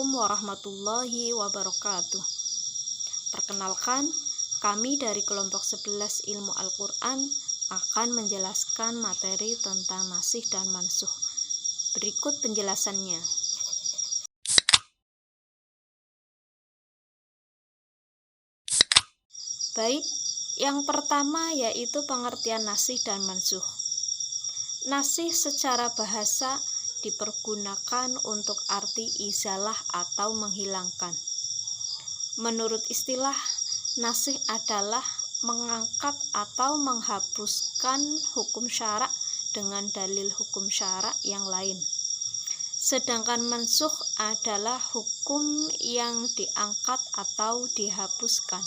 Assalamualaikum warahmatullahi wabarakatuh. Perkenalkan, kami dari kelompok 11 Ilmu Al-Quran akan menjelaskan materi tentang nasikh dan mansukh. Berikut penjelasannya. Baik, yang pertama yaitu pengertian nasikh dan mansukh. Nasikh secara bahasa dipergunakan untuk arti izalah atau menghilangkan. Menurut istilah, nasikh adalah mengangkat atau menghapuskan hukum syara' dengan dalil hukum syara' yang lain. Sedangkan mansukh adalah hukum yang diangkat atau dihapuskan.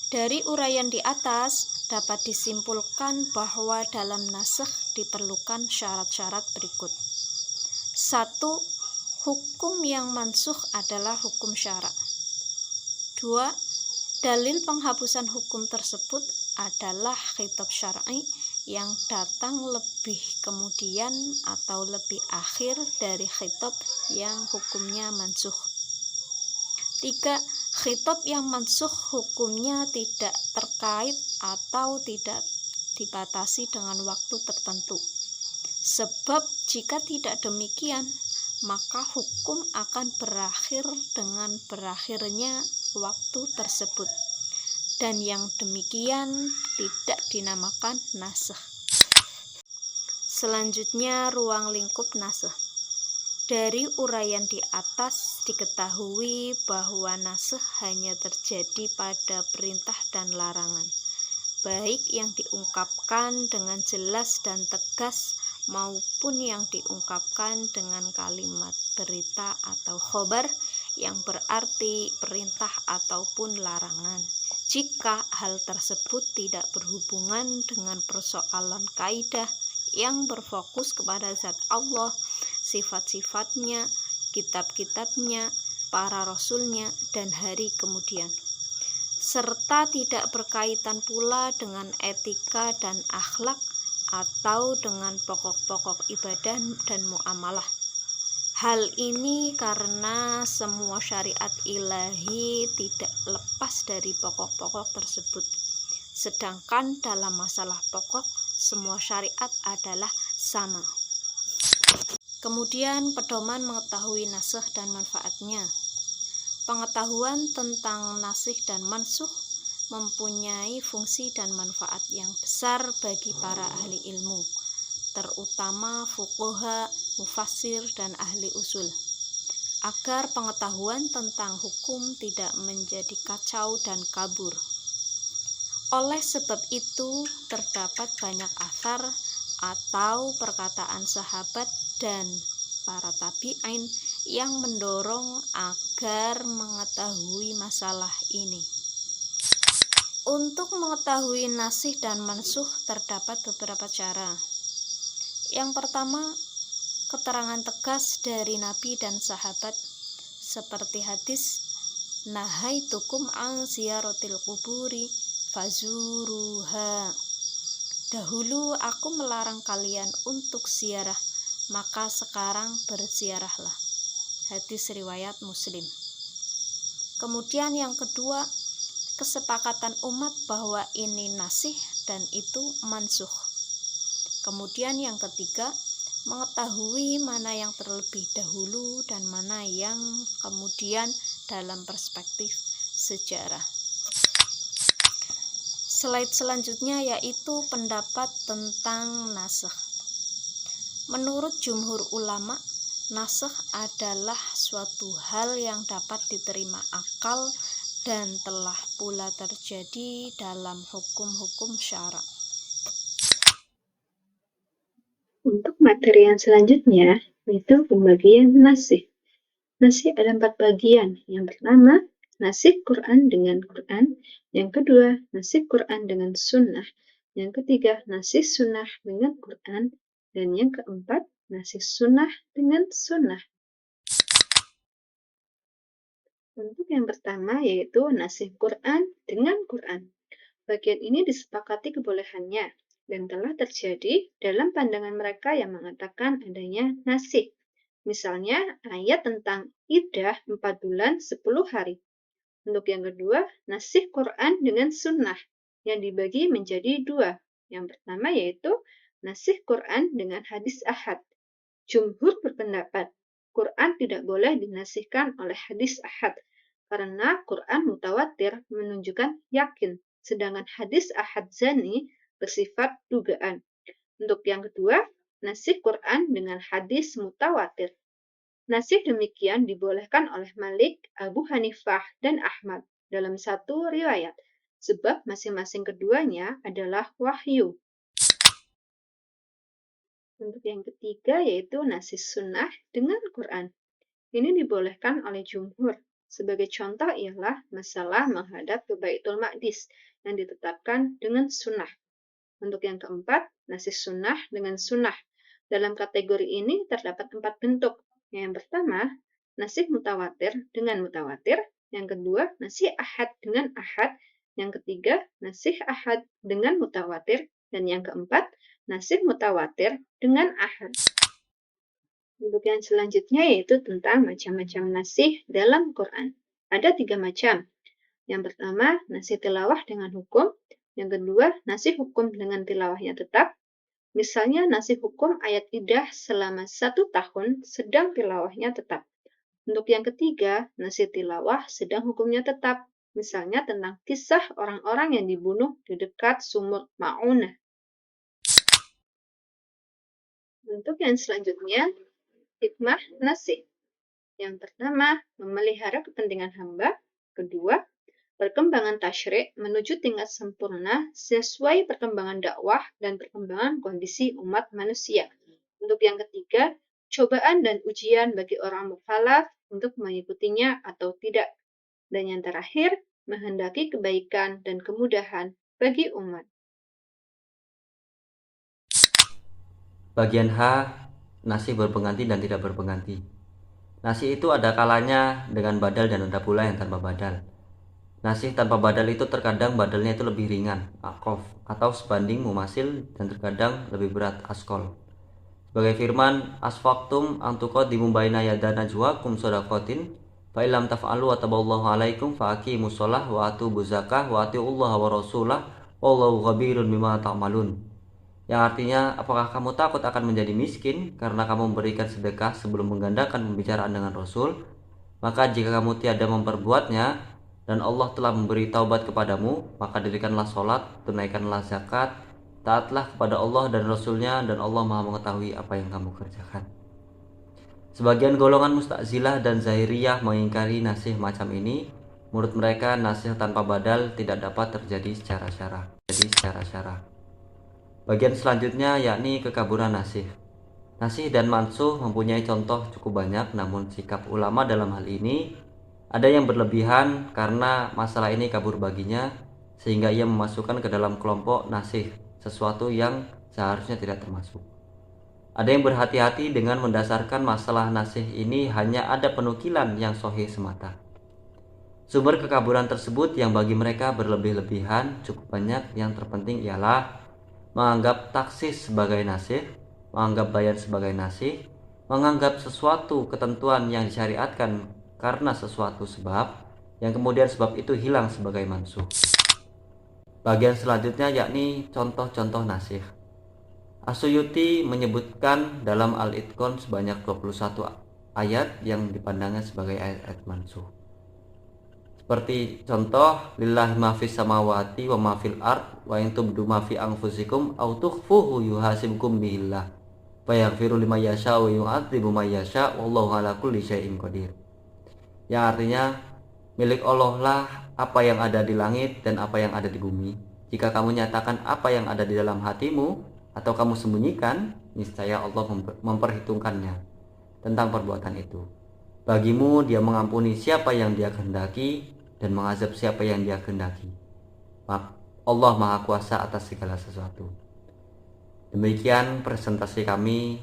Dari uraian di atas dapat disimpulkan bahwa dalam nasikh diperlukan syarat-syarat berikut. 1. Hukum yang mansukh adalah hukum syara'. 2. Dalil penghapusan hukum tersebut adalah khitab syar'i yang datang lebih kemudian atau lebih akhir dari khitab yang hukumnya mansukh. 3. Khitab yang mansukh hukumnya tidak terkait atau tidak dibatasi dengan waktu tertentu. Sebab jika tidak demikian, maka hukum akan berakhir dengan berakhirnya waktu tersebut. Dan yang demikian tidak dinamakan nasikh. Selanjutnya, ruang lingkup nasikh. Dari uraian di atas diketahui bahwa nasikh hanya terjadi pada perintah dan larangan, baik yang diungkapkan dengan jelas dan tegas maupun yang diungkapkan dengan kalimat berita atau khobar yang berarti perintah ataupun larangan. Jika hal tersebut tidak berhubungan dengan persoalan kaidah yang berfokus kepada zat Allah, sifat-sifatnya, kitab-kitabnya, para rasulnya, dan hari kemudian, serta tidak berkaitan pula dengan etika dan akhlak atau dengan pokok-pokok ibadah dan muamalah. Hal ini karena semua syariat ilahi tidak lepas dari pokok-pokok tersebut. Sedangkan dalam masalah pokok, semua syariat adalah sama. Kemudian pedoman mengetahui nasikh dan manfaatnya. Pengetahuan tentang nasikh dan mansukh mempunyai fungsi dan manfaat yang besar bagi para ahli ilmu, terutama fuqaha, mufassir, dan ahli usul, agar pengetahuan tentang hukum tidak menjadi kacau dan kabur. Oleh sebab itu, terdapat banyak athar atau perkataan sahabat dan para tabi'in yang mendorong agar mengetahui masalah ini. Untuk mengetahui nasikh dan mansukh terdapat beberapa cara. Yang pertama, keterangan tegas dari Nabi dan sahabat seperti hadis nahaitukum an ziyaratil quburi fazuruha. Dahulu aku melarang kalian untuk ziarah, maka sekarang berziarahlah. Hadis riwayat Muslim. Kemudian yang kedua, kesepakatan umat bahwa ini nasikh dan itu mansukh. Kemudian yang ketiga, mengetahui mana yang terlebih dahulu dan mana yang kemudian dalam perspektif sejarah. Slide selanjutnya yaitu pendapat tentang nasikh. Menurut jumhur ulama, nasikh adalah suatu hal yang dapat diterima akal dan telah pula terjadi dalam hukum-hukum syara'. Untuk materi yang selanjutnya, yaitu pembagian nasikh. Nasikh ada 4 bagian. Yang pertama, nasikh Quran dengan Quran. Yang kedua, nasikh Quran dengan sunnah. Yang ketiga, nasikh sunnah dengan Quran. Dan yang keempat, nasikh sunnah dengan sunnah. Untuk yang pertama yaitu nasikh Quran dengan Quran. Bagian ini disepakati kebolehannya dan telah terjadi dalam pandangan mereka yang mengatakan adanya nasikh. Misalnya ayat tentang iddah 4 bulan 10 hari. Untuk yang kedua, nasih Quran dengan sunnah yang dibagi menjadi dua. Yang pertama yaitu nasih Quran dengan hadis ahad. Jumhur berpendapat Quran tidak boleh dinasihkan oleh hadis ahad karena Quran mutawatir menunjukkan yakin, sedangkan hadis ahad zani bersifat dugaan. Untuk yang kedua, nasih Quran dengan hadis mutawatir. Nasih demikian dibolehkan oleh Malik, Abu Hanifah, dan Ahmad dalam satu riwayat, sebab masing-masing keduanya adalah wahyu. Untuk yang ketiga yaitu nasih sunnah dengan Quran. Ini dibolehkan oleh jumhur. Sebagai contoh ialah masalah menghadap ke Baitul Maqdis yang ditetapkan dengan sunnah. Untuk yang keempat, nasih sunnah dengan sunnah. Dalam kategori ini terdapat 4 bentuk. Yang pertama, nasih mutawatir dengan mutawatir. Yang kedua, nasih ahad dengan ahad. Yang ketiga, nasih ahad dengan mutawatir. Dan yang keempat, nasih mutawatir dengan ahad. Untuk yang selanjutnya yaitu tentang macam-macam nasih dalam Quran. Ada 3 macam. Yang pertama, nasih tilawah dengan hukum. Yang kedua, nasih hukum dengan tilawahnya tetap. Misalnya nasih hukum ayat iddah selama 1 tahun sedang tilawahnya tetap. Untuk yang ketiga, nasih tilawah sedang hukumnya tetap. Misalnya tentang kisah orang-orang yang dibunuh di dekat sumur Ma'unah. Untuk yang selanjutnya, hikmah nasih. Yang pertama, memelihara kepentingan hamba. Kedua, perkembangan tasyri' menuju tingkat sempurna sesuai perkembangan dakwah dan perkembangan kondisi umat manusia. Untuk yang ketiga, cobaan dan ujian bagi orang mukhalaf untuk mengikutinya atau tidak. Dan yang terakhir, menghendaki kebaikan dan kemudahan bagi umat. Bagian H, nasih berpengganti dan tidak berpengganti. Nasih itu ada kalanya dengan badal dan ada pula yang tanpa badal. Nasih tanpa badal itu terkadang badalnya itu lebih ringan, akof, atau sebanding mumasil, dan terkadang lebih berat, askol. Sebagai firman, asfaktum antuqaddimu baina yadana juakum sodakotin, fa'ilam taf'alu wa taballahu alaikum fa'aqimus sholah wa atubu zakah wa atiullaha wa rasulah wallahu khabirun bima ta'malun. Yang artinya, apakah kamu takut akan menjadi miskin karena kamu memberikan sedekah sebelum menggandakan pembicaraan dengan Rasul? Maka jika kamu tiada memperbuatnya, dan Allah telah memberi taubat kepadamu, maka dirikanlah sholat, tunaikanlah zakat, taatlah kepada Allah dan Rasulnya, dan Allah maha mengetahui apa yang kamu kerjakan. Sebagian golongan Mu'tazilah dan Zahiriyah mengingkari nasih macam ini. Menurut mereka, nasih tanpa badal tidak dapat terjadi secara syarah. Bagian selanjutnya yakni kekaburan nasih. Nasih dan mansuh mempunyai contoh cukup banyak, namun sikap ulama dalam hal ini ada yang berlebihan karena masalah ini kabur baginya, sehingga ia memasukkan ke dalam kelompok nasih sesuatu yang seharusnya tidak termasuk. Ada yang berhati-hati dengan mendasarkan masalah nasih ini hanya ada penukilan yang sahih semata. Sumber kekaburan tersebut yang bagi mereka berlebih-lebihan cukup banyak. Yang terpenting ialah menganggap taksis sebagai nasih, menganggap bayan sebagai nasih, menganggap sesuatu ketentuan yang disyariatkan karena sesuatu sebab, yang kemudian sebab itu hilang sebagai mansuh. Bagian selanjutnya yakni contoh-contoh nasih. As-Suyuti menyebutkan dalam Al-Itqan sebanyak 21 ayat yang dipandangnya sebagai ayat-ayat mansuh. Seperti contoh, lillahi ma fis samawati wa ma fil ard wa in tubdu ma fi anfusikum aw tukhfuhu yuhasibkum bihillah fa yaghfiru liman yasha wa yu'adzibu man yasha wallahu ala kulli syai'in qadir. Yang artinya, milik Allah lah apa yang ada di langit dan apa yang ada di bumi. Jika kamu nyatakan apa yang ada di dalam hatimu atau kamu sembunyikan, niscaya Allah memperhitungkannya tentang perbuatan itu. Bagimu dia mengampuni siapa yang dia kehendaki dan mengazab siapa yang dia kehendaki. Allah Maha Kuasa atas segala sesuatu. Demikian presentasi kami.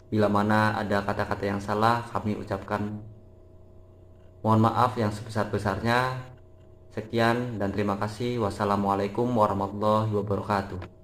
Bila mana ada kata-kata yang salah, kami ucapkan mohon maaf yang sebesar-besarnya. Sekian dan terima kasih. Wassalamualaikum warahmatullahi wabarakatuh.